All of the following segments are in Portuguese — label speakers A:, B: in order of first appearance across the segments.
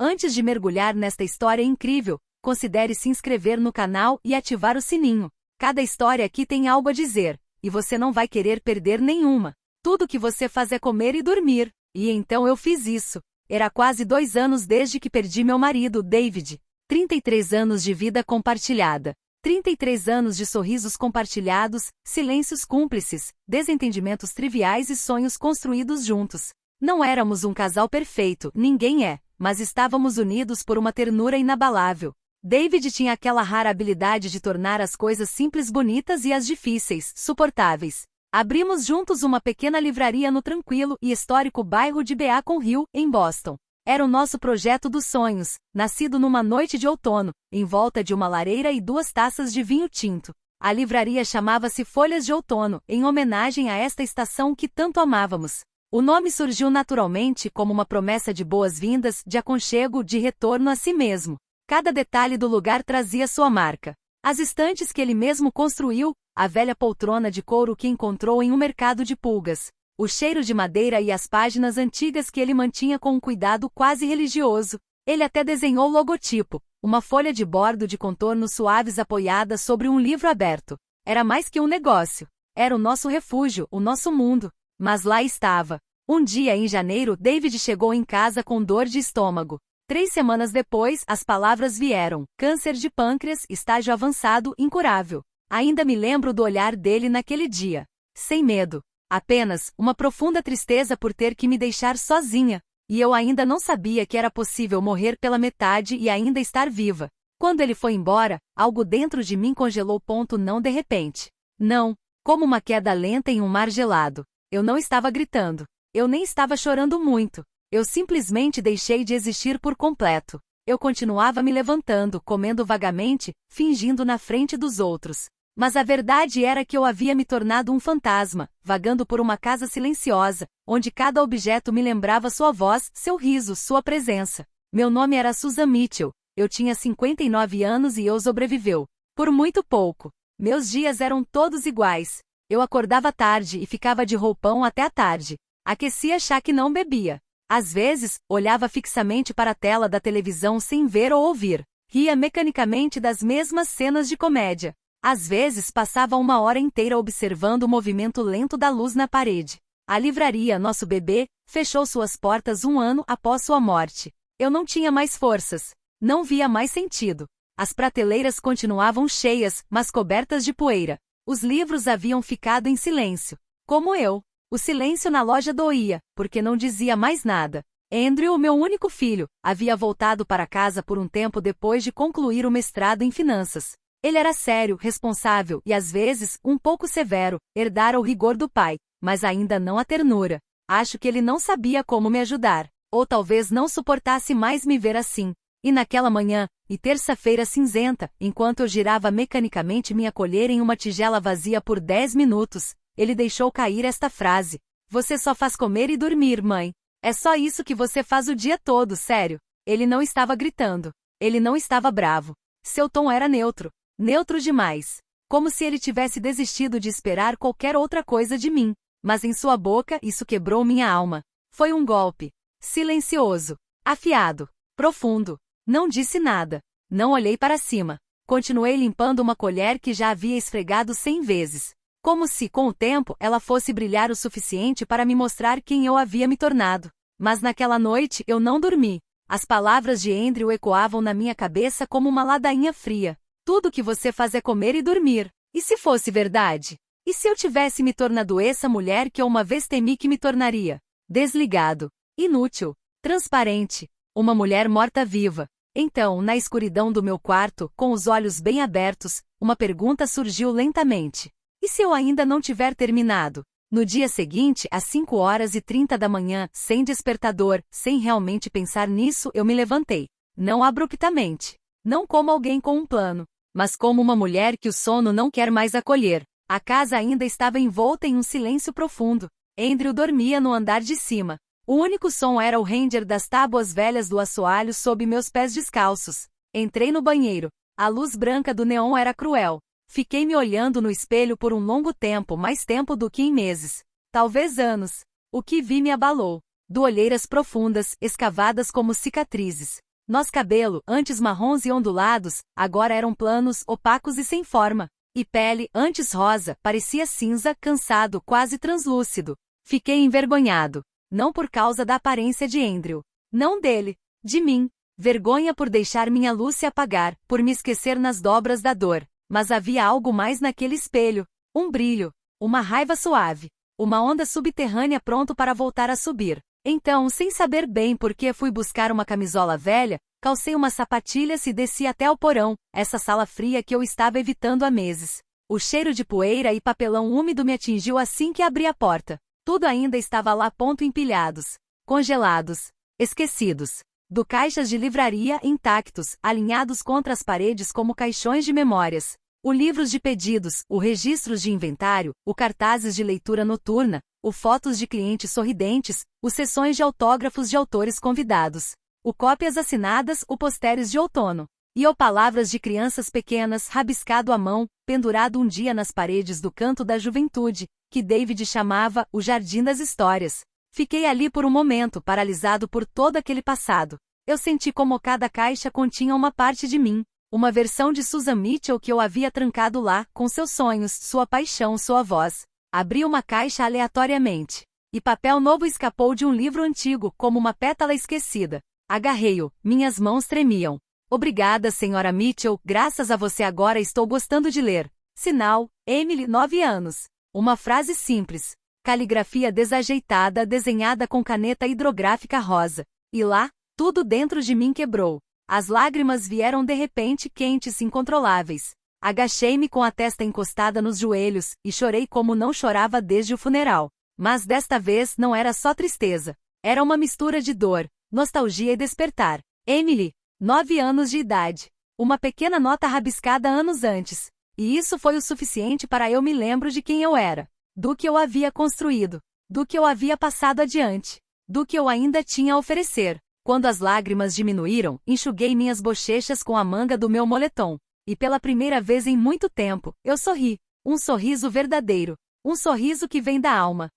A: Antes de mergulhar nesta história incrível, considere se inscrever no canal e ativar o sininho. Cada história aqui tem algo a dizer, e você não vai querer perder nenhuma. Tudo que você faz é comer e dormir. E então eu fiz isso. Era quase 2 anos desde que perdi meu marido, David. 33 anos de vida compartilhada. 33 anos de sorrisos compartilhados, silêncios cúmplices, desentendimentos triviais e sonhos construídos juntos. Não éramos um casal perfeito, ninguém é, mas estávamos unidos por uma ternura inabalável. David tinha aquela rara habilidade de tornar as coisas simples bonitas e as difíceis, suportáveis. Abrimos juntos uma pequena livraria no tranquilo e histórico bairro de Beacon Hill, em Boston. Era o nosso projeto dos sonhos, nascido numa noite de outono, em volta de uma lareira e 2 taças de vinho tinto. A livraria chamava-se Folhas de Outono, em homenagem a esta estação que tanto amávamos. O nome surgiu naturalmente como uma promessa de boas-vindas, de aconchego, de retorno a si mesmo. Cada detalhe do lugar trazia sua marca. As estantes que ele mesmo construiu, a velha poltrona de couro que encontrou em um mercado de pulgas, o cheiro de madeira e as páginas antigas que ele mantinha com um cuidado quase religioso. Ele até desenhou o logotipo, uma folha de bordo de contornos suaves apoiada sobre um livro aberto. Era mais que um negócio. Era o nosso refúgio, o nosso mundo. Mas lá estava. Um dia em janeiro, David chegou em casa com dor de estômago. 3 semanas depois, as palavras vieram: câncer de pâncreas, estágio avançado, incurável. Ainda me lembro do olhar dele naquele dia. Sem medo. Apenas uma profunda tristeza por ter que me deixar sozinha. E eu ainda não sabia que era possível morrer pela metade e ainda estar viva. Quando ele foi embora, algo dentro de mim congelou. Não de repente. Não. Como uma queda lenta em um mar gelado. Eu não estava gritando. Eu nem estava chorando muito. Eu simplesmente deixei de existir por completo. Eu continuava me levantando, comendo vagamente, fingindo na frente dos outros. Mas a verdade era que eu havia me tornado um fantasma, vagando por uma casa silenciosa, onde cada objeto me lembrava sua voz, seu riso, sua presença. Meu nome era Susan Mitchell. Eu tinha 59 anos e eu sobreviveu. Por muito pouco. Meus dias eram todos iguais. Eu acordava tarde e ficava de roupão até a tarde. Aquecia chá que não bebia. Às vezes, olhava fixamente para a tela da televisão sem ver ou ouvir. Ria mecanicamente das mesmas cenas de comédia. Às vezes passava 1 hora inteira observando o movimento lento da luz na parede. A livraria Nosso Bebê fechou suas portas 1 ano após sua morte. Eu não tinha mais forças. Não via mais sentido. As prateleiras continuavam cheias, mas cobertas de poeira. Os livros haviam ficado em silêncio. Como eu. O silêncio na loja doía, porque não dizia mais nada. Andrew, meu único filho, havia voltado para casa por um tempo depois de concluir o mestrado em finanças. Ele era sério, responsável e às vezes, um pouco severo, herdara o rigor do pai, mas ainda não a ternura. Acho que ele não sabia como me ajudar, ou talvez não suportasse mais me ver assim. E naquela manhã, e terça-feira cinzenta, enquanto eu girava mecanicamente minha colher em uma tigela vazia por 10 minutos, ele deixou cair esta frase: você só faz comer e dormir, mãe. É só isso que você faz o dia todo, sério. Ele não estava gritando. Ele não estava bravo. Seu tom era neutro. Neutro demais. Como se ele tivesse desistido de esperar qualquer outra coisa de mim. Mas em sua boca isso quebrou minha alma. Foi um golpe. Silencioso. Afiado. Profundo. Não disse nada. Não olhei para cima. Continuei limpando uma colher que já havia esfregado 100 vezes. Como se, com o tempo, ela fosse brilhar o suficiente para me mostrar quem eu havia me tornado. Mas naquela noite eu não dormi. As palavras de Andrew ecoavam na minha cabeça como uma ladainha fria. Tudo que você faz é comer e dormir. E se fosse verdade? E se eu tivesse me tornado essa mulher que eu uma vez temi que me tornaria? Desligado. Inútil. Transparente. Uma mulher morta-viva. Então, na escuridão do meu quarto, com os olhos bem abertos, uma pergunta surgiu lentamente. E se eu ainda não tiver terminado? No dia seguinte, às 5h30 da manhã, sem despertador, sem realmente pensar nisso, eu me levantei. Não abruptamente. Não como alguém com um plano. Mas como uma mulher que o sono não quer mais acolher. A casa ainda estava envolta em um silêncio profundo. Andrew dormia no andar de cima. O único som era o ranger das tábuas velhas do assoalho sob meus pés descalços. Entrei no banheiro. A luz branca do neon era cruel. Fiquei me olhando no espelho por um longo tempo, mais tempo do que em meses. Talvez anos. O que vi me abalou. Do olheiras profundas, escavadas como cicatrizes. Nosso cabelo, antes marrons e ondulados, agora eram planos, opacos e sem forma. E pele, antes rosa, parecia cinza, cansado, quase translúcido. Fiquei envergonhado. Não por causa da aparência de Andrew. Não dele. De mim. Vergonha por deixar minha luz se apagar, por me esquecer nas dobras da dor. Mas havia algo mais naquele espelho. Um brilho. Uma raiva suave. Uma onda subterrânea pronto para voltar a subir. Então, sem saber bem por que fui buscar uma camisola velha, calcei umas sapatilhas e desci até o porão, essa sala fria que eu estava evitando há meses. O cheiro de poeira e papelão úmido me atingiu assim que abri a porta. Tudo ainda estava lá empilhados, congelados, esquecidos. Do caixas de livraria intactos, alinhados contra as paredes como caixões de memórias. O livros de pedidos, o registros de inventário, o cartazes de leitura noturna, o fotos de clientes sorridentes, os sessões de autógrafos de autores convidados, o cópias assinadas, o postéres de outono, e o palavras de crianças pequenas rabiscado à mão, pendurado um dia nas paredes do canto da juventude, que David chamava o Jardim das Histórias. Fiquei ali por um momento paralisado por todo aquele passado. Eu senti como cada caixa continha uma parte de mim. Uma versão de Susan Mitchell que eu havia trancado lá, com seus sonhos, sua paixão, sua voz. Abri uma caixa aleatoriamente. E papel novo escapou de um livro antigo, como uma pétala esquecida. Agarrei-o, minhas mãos tremiam. Obrigada, senhora Mitchell, graças a você agora estou gostando de ler. Sinal, Emily, 9 anos. Uma frase simples. Caligrafia desajeitada, desenhada com caneta hidrográfica rosa. E lá, tudo dentro de mim quebrou. As lágrimas vieram de repente quentes, incontroláveis. Agachei-me com a testa encostada nos joelhos, e chorei como não chorava desde o funeral. Mas desta vez não era só tristeza. Era uma mistura de dor, nostalgia e despertar. Emily, 9 anos de idade. Uma pequena nota rabiscada anos antes. E isso foi o suficiente para eu me lembro de quem eu era. Do que eu havia construído. Do que eu havia passado adiante. Do que eu ainda tinha a oferecer. Quando as lágrimas diminuíram, enxuguei minhas bochechas com a manga do meu moletom. E pela primeira vez em muito tempo, eu sorri. Um sorriso verdadeiro. Um sorriso que vem da alma.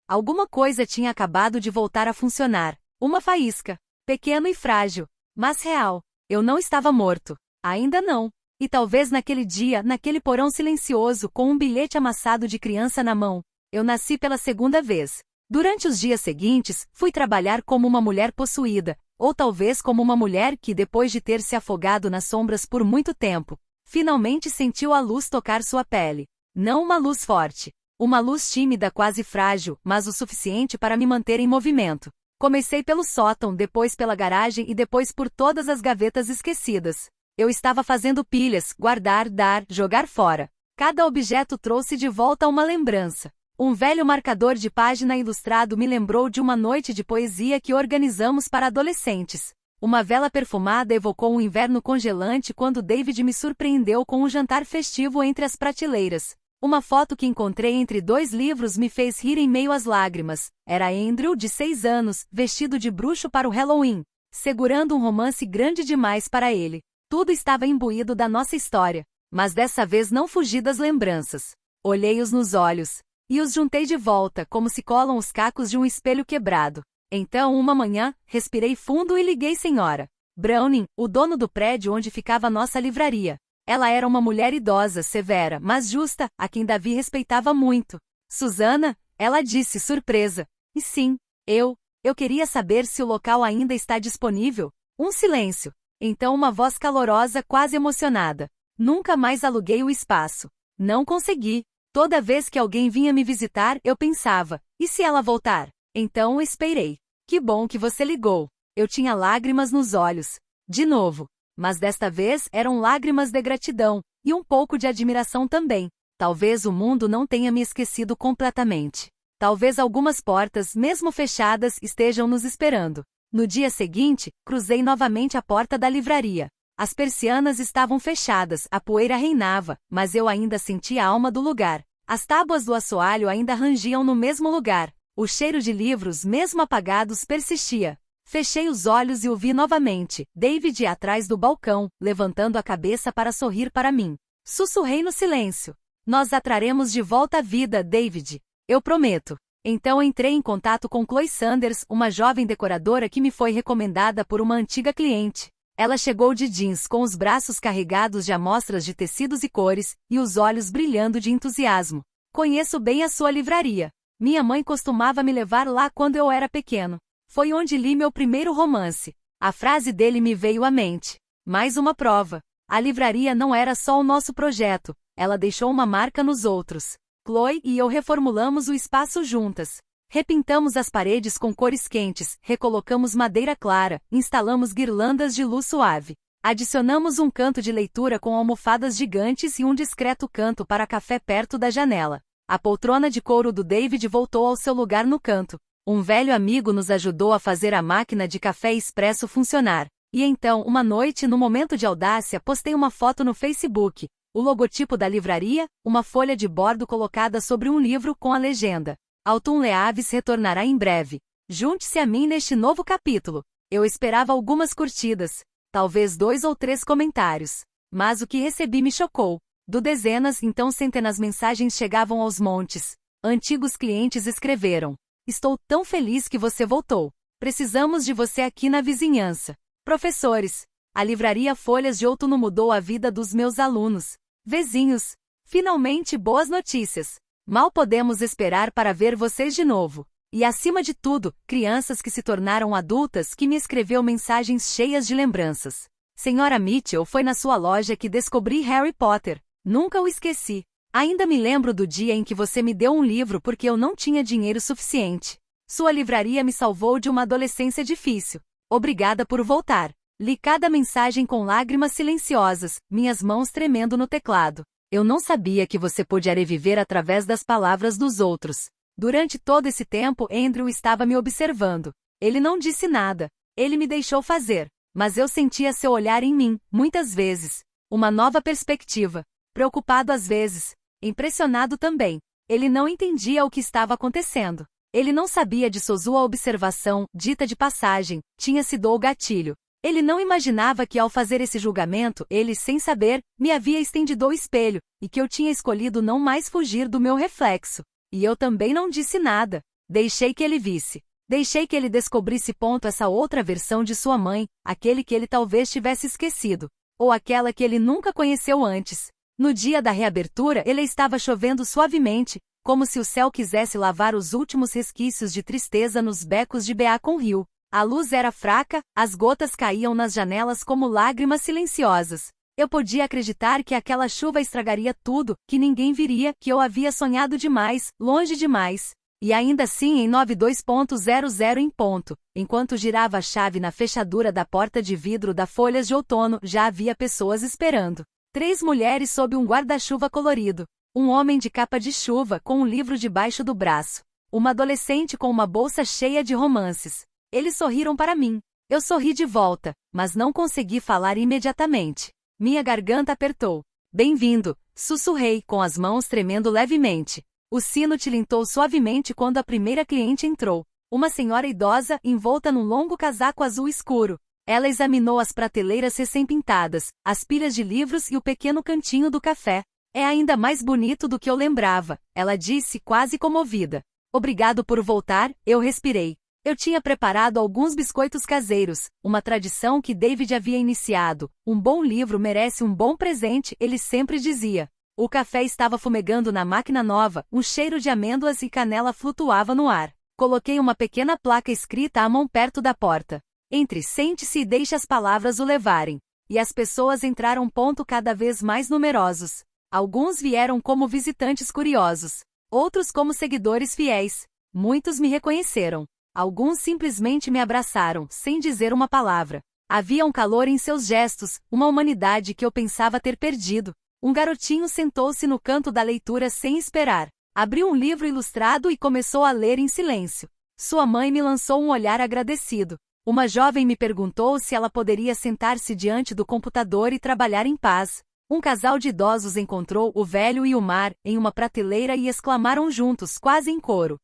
A: Alguma coisa tinha acabado de voltar a funcionar. Uma faísca. Pequeno e frágil. Mas real. Eu não estava morto. Ainda não. E talvez naquele dia, naquele porão silencioso, com um bilhete amassado de criança na mão, eu nasci pela segunda vez. Durante os dias seguintes, fui trabalhar como uma mulher possuída, ou talvez como uma mulher que, depois de ter se afogado nas sombras por muito tempo, finalmente sentiu a luz tocar sua pele. Não uma luz forte. Uma luz tímida, quase frágil, mas o suficiente para me manter em movimento. Comecei pelo sótão, depois pela garagem e depois por todas as gavetas esquecidas. Eu estava fazendo pilhas, guardar, dar, jogar fora. Cada objeto trouxe de volta uma lembrança. Um velho marcador de página ilustrado me lembrou de uma noite de poesia que organizamos para adolescentes. Uma vela perfumada evocou um inverno congelante quando David me surpreendeu com um jantar festivo entre as prateleiras. Uma foto que encontrei entre 2 livros me fez rir em meio às lágrimas. Era Andrew, de 6 anos, vestido de bruxo para o Halloween, segurando um romance grande demais para ele. Tudo estava imbuído da nossa história, mas dessa vez não fugi das lembranças. Olhei-os nos olhos. E os juntei de volta, como se colam os cacos de um espelho quebrado. Então, uma manhã, respirei fundo e liguei senhora Browning, o dono do prédio onde ficava nossa livraria. Ela era uma mulher idosa, severa, mas justa, a quem Davi respeitava muito. Susana? Ela disse, surpresa. E sim, eu queria saber se o local ainda está disponível. Um silêncio. Então uma voz calorosa, quase emocionada. Nunca mais aluguei o espaço. Não consegui. Toda vez que alguém vinha me visitar, eu pensava, e se ela voltar? Então esperei. Que bom que você ligou. Eu tinha lágrimas nos olhos. De novo. Mas desta vez eram lágrimas de gratidão, e um pouco de admiração também. Talvez o mundo não tenha me esquecido completamente. Talvez algumas portas, mesmo fechadas, estejam nos esperando. No dia seguinte, cruzei novamente a porta da livraria. As persianas estavam fechadas, a poeira reinava, mas eu ainda sentia a alma do lugar. As tábuas do assoalho ainda rangiam no mesmo lugar. O cheiro de livros, mesmo apagados, persistia. Fechei os olhos e o vi novamente, David atrás do balcão, levantando a cabeça para sorrir para mim. Sussurrei no silêncio. Nós a traremos de volta à vida, David. Eu prometo. Então entrei em contato com Chloe Sanders, uma jovem decoradora que me foi recomendada por uma antiga cliente. Ela chegou de jeans com os braços carregados de amostras de tecidos e cores, e os olhos brilhando de entusiasmo. Conheço bem a sua livraria. Minha mãe costumava me levar lá quando eu era pequeno. Foi onde li meu primeiro romance. A frase dele me veio à mente. Mais uma prova. A livraria não era só o nosso projeto, ela deixou uma marca nos outros. Chloe e eu reformulamos o espaço juntas. Repintamos as paredes com cores quentes, recolocamos madeira clara, instalamos guirlandas de luz suave. Adicionamos um canto de leitura com almofadas gigantes e um discreto canto para café perto da janela. A poltrona de couro do David voltou ao seu lugar no canto. Um velho amigo nos ajudou a fazer a máquina de café expresso funcionar. E então, uma noite, no momento de audácia, postei uma foto no Facebook. O logotipo da livraria, uma folha de bordo colocada sobre um livro com a legenda: Autumn Leaves retornará em breve. Junte-se a mim neste novo capítulo. Eu esperava algumas curtidas, talvez 2 ou 3 comentários. Mas o que recebi me chocou. Do dezenas, então centenas mensagens chegavam aos montes. Antigos clientes escreveram: Estou tão feliz que você voltou. Precisamos de você aqui na vizinhança. Professores, a livraria Folhas de Outono mudou a vida dos meus alunos. Vizinhos, finalmente boas notícias. Mal podemos esperar para ver vocês de novo. E acima de tudo, crianças que se tornaram adultas que me escreveu mensagens cheias de lembranças. Senhora Mitchell, foi na sua loja que descobri Harry Potter. Nunca o esqueci. Ainda me lembro do dia em que você me deu um livro porque eu não tinha dinheiro suficiente. Sua livraria me salvou de uma adolescência difícil. Obrigada por voltar. Li cada mensagem com lágrimas silenciosas, minhas mãos tremendo no teclado. Eu não sabia que você podia reviver através das palavras dos outros. Durante todo esse tempo, Andrew estava me observando. Ele não disse nada. Ele me deixou fazer. Mas eu sentia seu olhar em mim, muitas vezes. Uma nova perspectiva. Preocupado às vezes. Impressionado também. Ele não entendia o que estava acontecendo. Ele não sabia de sua observação, dita de passagem, tinha sido o gatilho. Ele não imaginava que ao fazer esse julgamento, ele, sem saber, me havia estendido o espelho, e que eu tinha escolhido não mais fugir do meu reflexo. E eu também não disse nada. Deixei que ele visse. Deixei que ele descobrisse essa outra versão de sua mãe, aquele que ele talvez tivesse esquecido. Ou aquela que ele nunca conheceu antes. No dia da reabertura, ele estava chovendo suavemente, como se o céu quisesse lavar os últimos resquícios de tristeza nos becos de Beacon Hill. A luz era fraca, as gotas caíam nas janelas como lágrimas silenciosas. Eu podia acreditar que aquela chuva estragaria tudo, que ninguém viria, que eu havia sonhado demais, longe demais. E ainda assim em 92.00 em ponto, enquanto girava a chave na fechadura da porta de vidro da Folhas de Outono, já havia pessoas esperando. 3 mulheres sob um guarda-chuva colorido. Um homem de capa de chuva com um livro debaixo do braço. Uma adolescente com uma bolsa cheia de romances. Eles sorriram para mim. Eu sorri de volta, mas não consegui falar imediatamente. Minha garganta apertou. Bem-vindo, sussurrei, com as mãos tremendo levemente. O sino tilintou suavemente quando a primeira cliente entrou. Uma senhora idosa, envolta num longo casaco azul escuro. Ela examinou as prateleiras recém-pintadas, as pilhas de livros e o pequeno cantinho do café. É ainda mais bonito do que eu lembrava, ela disse, quase comovida. Obrigado por voltar, eu respirei. Eu tinha preparado alguns biscoitos caseiros, uma tradição que David havia iniciado. Um bom livro merece um bom presente, ele sempre dizia. O café estava fumegando na máquina nova, um cheiro de amêndoas e canela flutuava no ar. Coloquei uma pequena placa escrita à mão perto da porta. Entre, sente-se e deixe as palavras o levarem. E as pessoas entraram cada vez mais numerosos. Alguns vieram como visitantes curiosos. Outros como seguidores fiéis. Muitos me reconheceram. Alguns simplesmente me abraçaram, sem dizer uma palavra. Havia um calor em seus gestos, uma humanidade que eu pensava ter perdido. Um garotinho sentou-se no canto da leitura sem esperar. Abriu um livro ilustrado e começou a ler em silêncio. Sua mãe me lançou um olhar agradecido. Uma jovem me perguntou se ela poderia sentar-se diante do computador e trabalhar em paz. Um casal de idosos encontrou o velho e o mar em uma prateleira e exclamaram juntos, quase em coro.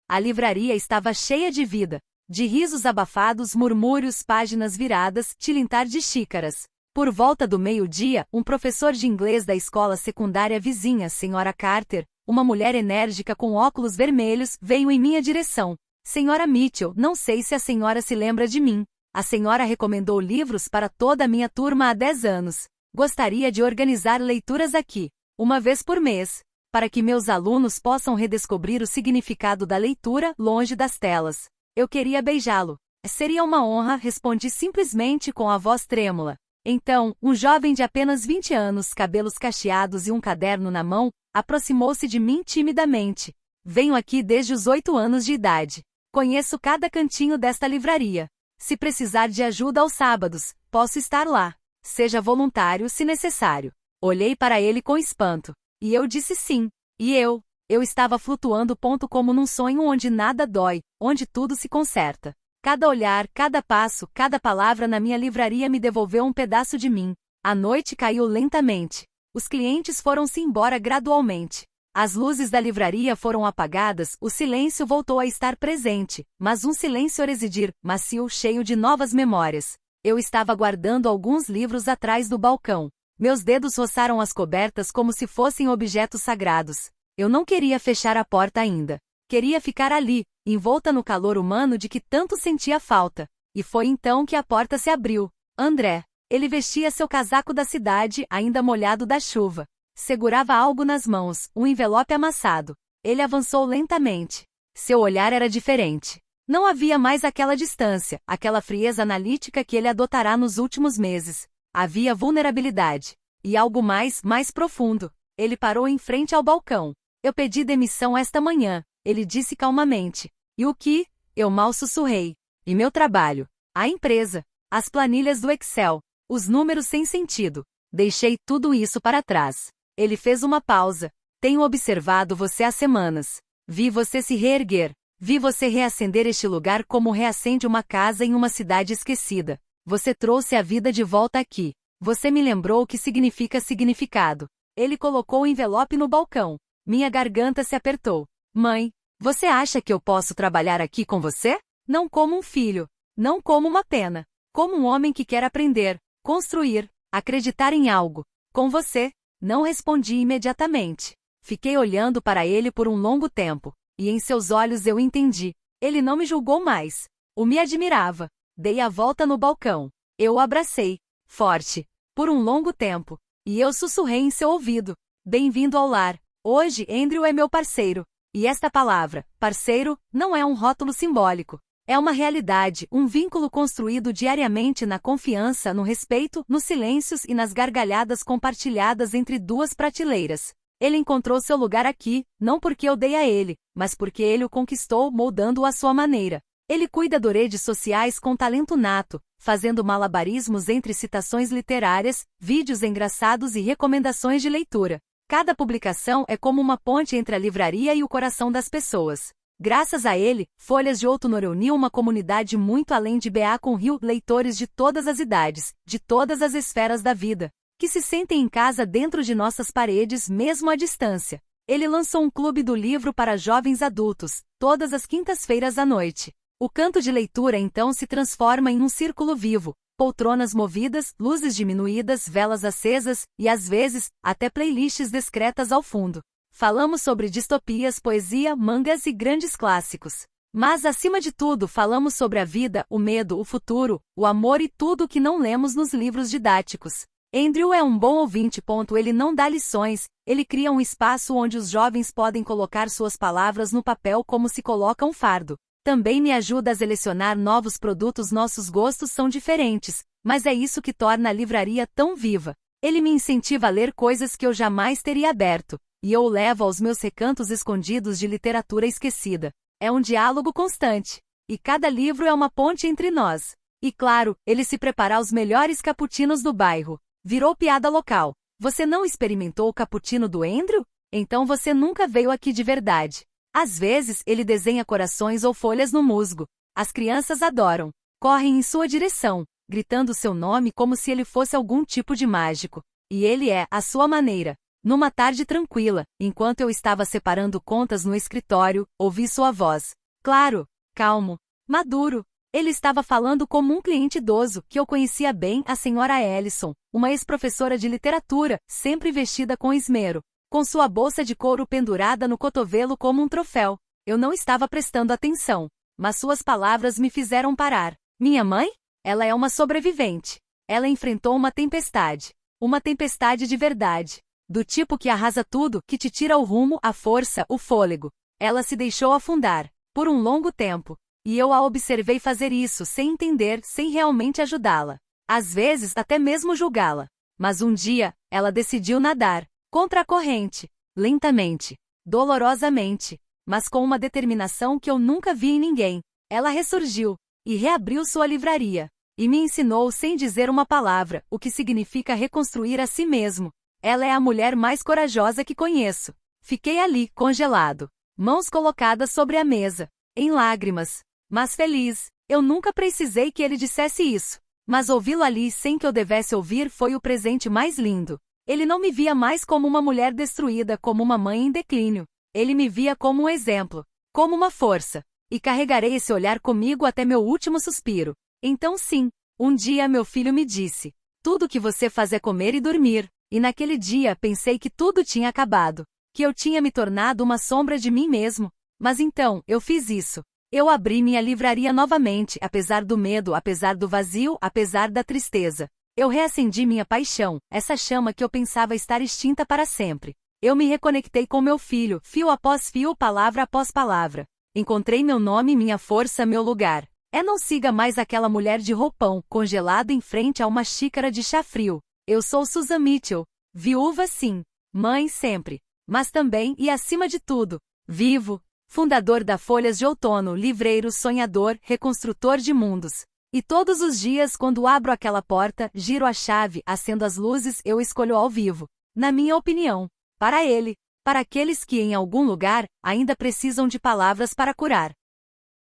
A: A livraria estava cheia de vida. De risos abafados, murmúrios, páginas viradas, tilintar de xícaras. Por volta do meio-dia, um professor de inglês da escola secundária vizinha, Sra. Carter, Uma mulher enérgica com óculos vermelhos veio em minha direção. Senhora Mitchell, não sei se a senhora se lembra de mim. A senhora recomendou livros para toda a minha turma há 10 anos. Gostaria de organizar leituras aqui, uma vez por mês, para que meus alunos possam redescobrir o significado da leitura longe das telas. Eu queria beijá-lo. Seria uma honra, respondi simplesmente com a voz trêmula. Então, um jovem de apenas 20 anos, cabelos cacheados e um caderno na mão, aproximou-se de mim timidamente. Venho aqui desde os 8 anos de idade. Conheço cada cantinho desta livraria. Se precisar de ajuda aos sábados, posso estar lá. Seja voluntário se necessário. Olhei para ele com espanto. E eu disse sim. E eu estava flutuando como num sonho onde nada dói, onde tudo se conserta. Cada olhar, cada passo, cada palavra na minha livraria me devolveu um pedaço de mim. A noite caiu lentamente. Os clientes foram-se embora gradualmente. As luzes da livraria foram apagadas, o silêncio voltou a estar presente, mas um silêncio a residir, macio, cheio de novas memórias. Eu estava guardando alguns livros atrás do balcão. Meus dedos roçaram as cobertas como se fossem objetos sagrados. Eu não queria fechar a porta ainda. Queria ficar ali, envolta no calor humano de que tanto sentia falta. E foi então que a porta se abriu. André. Ele vestia seu casaco da cidade, ainda molhado da chuva. Segurava algo nas mãos, um envelope amassado. Ele avançou lentamente. Seu olhar era diferente. Não havia mais aquela distância, aquela frieza analítica que ele adotará nos últimos meses. Havia vulnerabilidade. E algo mais profundo. Ele parou em frente ao balcão. Eu pedi demissão esta manhã, ele disse calmamente. E o que? Eu mal sussurrei. E meu trabalho? A empresa. As planilhas do Excel. Os números sem sentido. Deixei tudo isso para trás. Ele fez uma pausa. Tenho observado você há semanas. Vi você se reerguer. Vi você reacender este lugar como reacende uma casa em uma cidade esquecida. Você trouxe a vida de volta aqui. Você me lembrou o que significa significado. Ele colocou o envelope no balcão. Minha garganta se apertou. Mãe, você acha que eu posso trabalhar aqui com você? Não como um filho. Não como uma pena. Como um homem que quer aprender, construir, acreditar em algo. Com você. Não respondi imediatamente. Fiquei olhando para ele por um longo tempo. E em seus olhos eu entendi. Ele não me julgou mais. O me admirava. Dei a volta no balcão. Eu o abracei. Forte. Por um longo tempo. E eu sussurrei em seu ouvido. Bem-vindo ao lar. Hoje Andrew é meu parceiro. E esta palavra, parceiro, não é um rótulo simbólico. É uma realidade, um vínculo construído diariamente na confiança, no respeito, nos silêncios e nas gargalhadas compartilhadas entre duas prateleiras. Ele encontrou seu lugar aqui, não porque eu dei a ele, mas porque ele o conquistou moldando-o à sua maneira. Ele cuida de redes sociais com talento nato, fazendo malabarismos entre citações literárias, vídeos engraçados e recomendações de leitura. Cada publicação é como uma ponte entre a livraria e o coração das pessoas. Graças a ele, Folhas de Outono reuniu uma comunidade muito além de Beacon Hill, leitores de todas as idades, de todas as esferas da vida, que se sentem em casa dentro de nossas paredes mesmo à distância. Ele lançou um clube do livro para jovens adultos, todas as quintas-feiras à noite. O canto de leitura então se transforma em um círculo vivo, poltronas movidas, luzes diminuídas, velas acesas, e às vezes, até playlists discretas ao fundo. Falamos sobre distopias, poesia, mangas e grandes clássicos. Mas, acima de tudo, falamos sobre a vida, o medo, o futuro, o amor e tudo o que não lemos nos livros didáticos. Andrew é um bom ouvinte. Ele não dá lições, ele cria um espaço onde os jovens podem colocar suas palavras no papel como se coloca um fardo. Também me ajuda a selecionar novos produtos. Nossos gostos são diferentes, mas é isso que torna a livraria tão viva. Ele me incentiva a ler coisas que eu jamais teria aberto, e eu o levo aos meus recantos escondidos de literatura esquecida. É um diálogo constante, e cada livro é uma ponte entre nós. E claro, ele se prepara aos melhores cappuccinos do bairro. Virou piada local. Você não experimentou o cappuccino do Andrew? Então você nunca veio aqui de verdade. Às vezes, ele desenha corações ou folhas no musgo. As crianças adoram. Correm em sua direção, gritando seu nome como se ele fosse algum tipo de mágico. E ele é, à sua maneira. Numa tarde tranquila, enquanto eu estava separando contas no escritório, ouvi sua voz. Claro, calmo, maduro. Ele estava falando como um cliente idoso, que eu conhecia bem, a senhora Ellison, uma ex-professora de literatura, sempre vestida com esmero. com sua bolsa de couro pendurada no cotovelo como um troféu. Eu não estava prestando atenção, mas suas palavras me fizeram parar. Minha mãe? Ela é uma sobrevivente. Ela enfrentou uma tempestade. Uma tempestade de verdade. Do tipo que arrasa tudo, que te tira o rumo, a força, o fôlego. Ela se deixou afundar, por um longo tempo. E eu a observei fazer isso sem entender, sem realmente ajudá-la. Às vezes, até mesmo julgá-la. Mas um dia, ela decidiu nadar, contra a corrente, lentamente, dolorosamente, mas com uma determinação que eu nunca vi em ninguém. Ela ressurgiu, e reabriu sua livraria, e me ensinou sem dizer uma palavra, o que significa reconstruir a si mesmo. Ela é a mulher mais corajosa que conheço. Fiquei ali, congelado, mãos colocadas sobre a mesa, em lágrimas, mas feliz. Eu nunca precisei que ele dissesse isso, mas ouvi-lo ali sem que eu devesse ouvir foi o presente mais lindo. Ele não me via mais como uma mulher destruída, como uma mãe em declínio. Ele me via como um exemplo, como uma força. E carregarei esse olhar comigo até meu último suspiro. Então sim, um dia meu filho me disse: tudo que você faz é comer e dormir. E naquele dia pensei que tudo tinha acabado, que eu tinha me tornado uma sombra de mim mesmo. Mas então, eu fiz isso. Eu abri minha livraria novamente, apesar do medo, apesar do vazio, apesar da tristeza. Eu reacendi minha paixão, essa chama que eu pensava estar extinta para sempre. Eu me reconectei com meu filho, fio após fio, palavra após palavra. Encontrei meu nome, minha força, meu lugar. Não siga mais aquela mulher de roupão, congelado em frente a uma xícara de chá frio. Eu sou Susan Mitchell. Viúva sim. Mãe sempre. Mas também, e acima de tudo, vivo. Fundador da Folhas de Outono, livreiro, sonhador, reconstrutor de mundos. E todos os dias, quando abro aquela porta, giro a chave, acendo as luzes, eu escolho ao vivo. Na minha opinião. Para ele. Para aqueles que, em algum lugar, ainda precisam de palavras para curar.